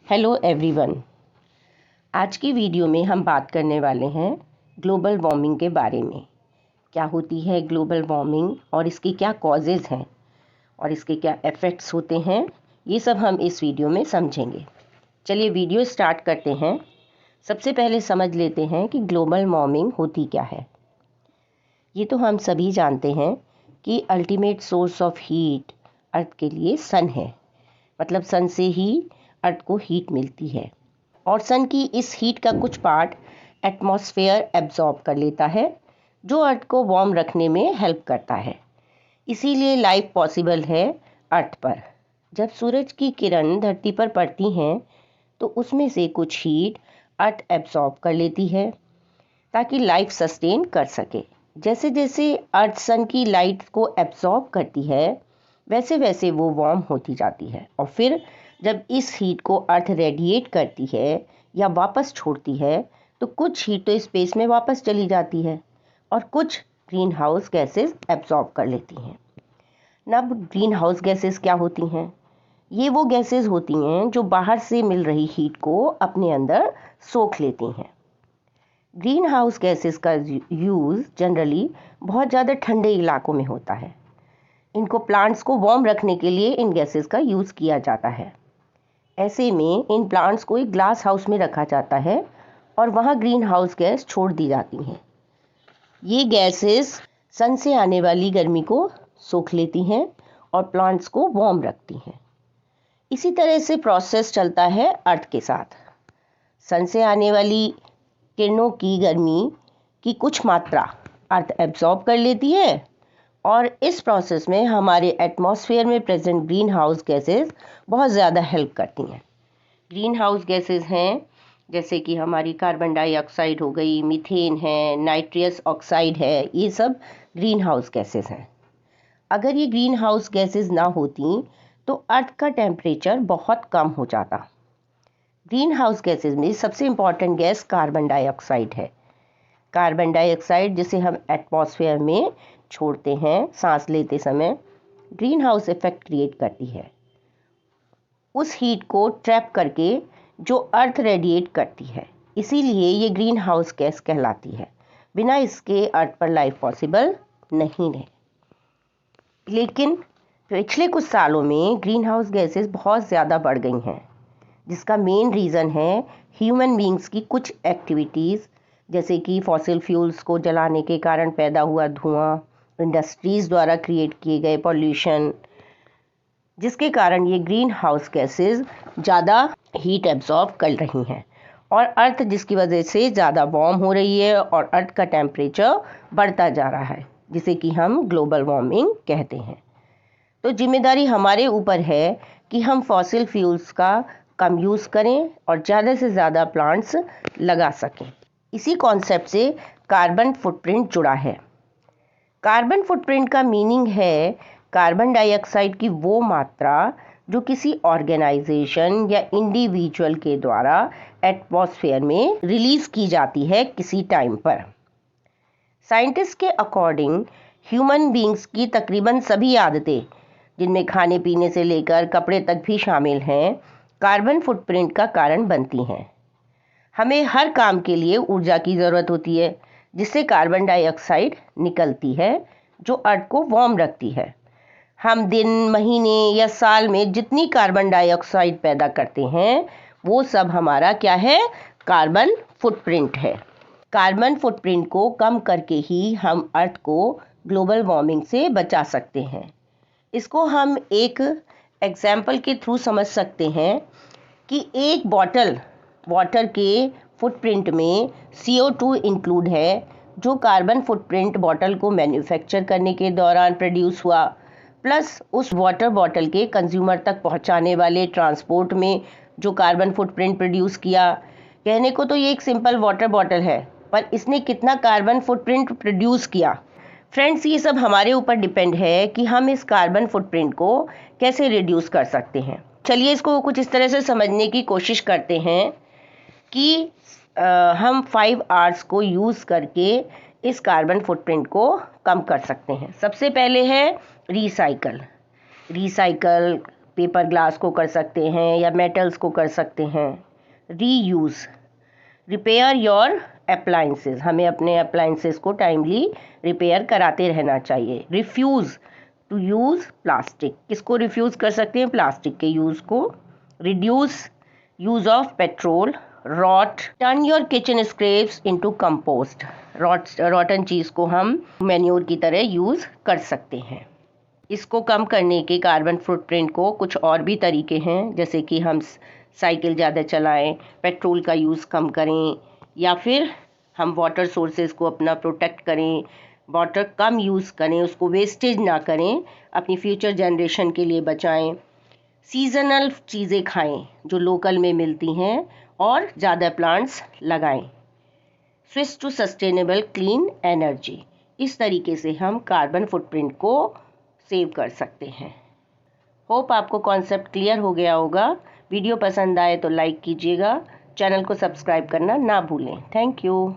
Hello everyone. आज की video में हम बात करने वाले हैं ग्लोबल वार्मिंग के बारे में। क्या होती है ग्लोबल वार्मिंग और इसके क्या कॉजेज़ हैं और इसके क्या इफ़ेक्ट्स होते हैं, ये सब हम इस वीडियो में समझेंगे। चलिए वीडियो स्टार्ट करते हैं। सबसे पहले समझ लेते हैं कि ग्लोबल वार्मिंग होती क्या है। ये तो हम सभी जानते हैं कि अल्टीमेट सोर्स ऑफ हीट अर्थ के लिए सन है। मतलब सन से ही अर्थ को हीट मिलती है और सन की इस हीट का कुछ पार्ट एटमॉस्फेयर एब्जॉर्ब कर लेता है, जो अर्थ को वार्म रखने में हेल्प करता है। इसीलिए लाइफ पॉसिबल है अर्थ पर। जब सूरज की किरण धरती पर पड़ती हैं तो उसमें से कुछ हीट अर्थ एब्जॉर्ब कर लेती है ताकि लाइफ सस्टेन कर सके। जैसे जैसे अर्थ सन की लाइट को एब्जॉर्ब करती है वैसे वैसे वो वार्म होती जाती है और फिर जब इस हीट को अर्थ रेडिएट करती है या वापस छोड़ती है तो कुछ हीट तो स्पेस में वापस चली जाती है और कुछ ग्रीन हाउस गैसेस एब्जॉर्ब कर लेती हैं। अब ग्रीन हाउस गैसेस क्या होती हैं? ये वो गैसेस होती हैं जो बाहर से मिल रही हीट को अपने अंदर सोख लेती हैं। ग्रीन हाउस गैसेस का यूज़ जनरली बहुत ज़्यादा ठंडे इलाकों में होता है। इनको प्लांट्स को वार्म रखने के लिए इन गैसेस का यूज़ किया जाता है। ऐसे में इन प्लांट्स को एक ग्लास हाउस में रखा जाता है और वहाँ ग्रीन हाउस गैस छोड़ दी जाती हैं। ये गैसेस सन से आने वाली गर्मी को सोख लेती हैं और प्लांट्स को वार्म रखती हैं। इसी तरह से प्रोसेस चलता है अर्थ के साथ। सन से आने वाली किरणों की गर्मी की कुछ मात्रा अर्थ एब्जॉर्ब कर लेती है और इस प्रोसेस में हमारे एटमॉस्फेयर में प्रेजेंट ग्रीन हाउस गैसेस बहुत ज़्यादा हेल्प करती हैं। ग्रीन हाउस गैसेस हैं जैसे कि हमारी कार्बन डाइऑक्साइड हो गई, मीथेन है, नाइट्रस ऑक्साइड है, ये सब ग्रीन हाउस गैसेस हैं। अगर ये ग्रीन हाउस गैसेस ना होती तो अर्थ का टेम्परेचर बहुत कम हो जाता। ग्रीन हाउस गैसेस में सबसे इम्पॉर्टेंट गैस कार्बन डाइऑक्साइड है। कार्बन डाइऑक्साइड जिसे हम एटमॉस्फेयर में छोड़ते हैं सांस लेते समय, ग्रीन हाउस इफेक्ट क्रिएट करती है। उस हीट को ट्रैप करके जो अर्थ रेडिएट करती है, इसीलिए ये ग्रीन हाउस गैस कहलाती है। बिना इसके अर्थ पर लाइफ पॉसिबल नहीं है। लेकिन पिछले कुछ सालों में ग्रीन हाउस गैसेस बहुत ज़्यादा बढ़ गई हैं, जिसका मेन रीज़न है ह्यूमन बींग्स की कुछ एक्टिविटीज़, जैसे कि फॉसिल फ्यूल्स को जलाने के कारण पैदा हुआ धुआं, इंडस्ट्रीज़ द्वारा क्रिएट किए गए पॉल्यूशन, जिसके कारण ये ग्रीन हाउस गैसेस ज़्यादा हीट एब्जॉर्ब कर रही हैं और अर्थ जिसकी वजह से ज़्यादा वार्म हो रही है और अर्थ का टेम्परेचर बढ़ता जा रहा है, जिसे कि हम ग्लोबल वार्मिंग कहते हैं। तो जिम्मेदारी हमारे ऊपर है कि हम फॉसिल फ्यूल्स का कम यूज़ करें और ज़्यादा से ज़्यादा प्लांट्स लगा सकें। इसी कॉन्सेप्ट से कार्बन फुटप्रिंट जुड़ा है। कार्बन फुटप्रिंट का मीनिंग है कार्बन डाइऑक्साइड की वो मात्रा जो किसी ऑर्गेनाइजेशन या इंडिविजुअल के द्वारा एटमॉस्फेयर में रिलीज़ की जाती है किसी टाइम पर। साइंटिस्ट के अकॉर्डिंग ह्यूमन बींग्स की तकरीबन सभी आदतें, जिनमें खाने पीने से लेकर कपड़े तक भी शामिल हैं, कार्बन फुटप्रिंट का कारण बनती हैं। हमें हर काम के लिए ऊर्जा की ज़रूरत होती है, जिससे कार्बन डाइऑक्साइड निकलती है जो अर्थ को वार्म रखती है। हम दिन, महीने या साल में जितनी कार्बन डाइऑक्साइड पैदा करते हैं वो सब हमारा क्या है? कार्बन फुटप्रिंट है। कार्बन फुटप्रिंट को कम करके ही हम अर्थ को ग्लोबल वार्मिंग से बचा सकते हैं। इसको हम एक एग्जाम्पल के थ्रू समझ सकते हैं कि एक बॉटल वाटर के फुटप्रिंट में CO2 इंक्लूड है, जो कार्बन फुटप्रिंट बॉटल को मैन्युफैक्चर करने के दौरान प्रोड्यूस हुआ, प्लस उस वाटर बॉटल के कंज्यूमर तक पहुंचाने वाले ट्रांसपोर्ट में जो कार्बन फुटप्रिंट प्रोड्यूस किया। कहने को तो ये एक सिंपल वाटर बॉटल है, पर इसने कितना कार्बन फुटप्रिंट प्रोड्यूस किया। फ्रेंड्स, ये सब हमारे ऊपर डिपेंड है कि हम इस कार्बन फुटप्रिंट को कैसे रिड्यूस कर सकते हैं। चलिए इसको कुछ इस तरह से समझने की कोशिश करते हैं कि हम 5 आवर्स को यूज़ करके इस कार्बन फुटप्रिंट को कम कर सकते हैं। सबसे पहले है रिसाइकल। पेपर ग्लास को कर सकते हैं या मेटल्स को कर सकते हैं। रीयूज़, रिपेयर योर अप्लाइंसेस, हमें अपने अप्लाइंसेस को टाइमली रिपेयर कराते रहना चाहिए। रिफ्यूज़ टू यूज़ प्लास्टिक, किसको रिफ्यूज़ कर सकते हैं? प्लास्टिक के यूज़ को। Reduce use of petrol. Rot, turn your kitchen scraps into compost, rotten चीज़ को हम मैन्योर की तरह यूज़ कर सकते हैं। इसको कम करने के कार्बन फुटप्रिंट को कुछ और भी तरीके हैं, जैसे कि हम साइकिल ज़्यादा चलाएं, पेट्रोल का यूज़ कम करें, या फिर हम वाटर सोर्सेज को अपना प्रोटेक्ट करें, वाटर कम यूज़ करें, उसको वेस्टेज ना करें, अपनी फ्यूचर जनरेशन के लिए बचाएं। सीजनल चीज़ें खाएं जो लोकल में मिलती हैं और ज़्यादा प्लांट्स लगाएं। Switch to sustainable clean energy, इस तरीके से हम कार्बन फुटप्रिंट को सेव कर सकते हैं। होप आपको कॉन्सेप्ट क्लियर हो गया होगा। वीडियो पसंद आए तो लाइक कीजिएगा, चैनल को सब्सक्राइब करना ना भूलें। Thank you.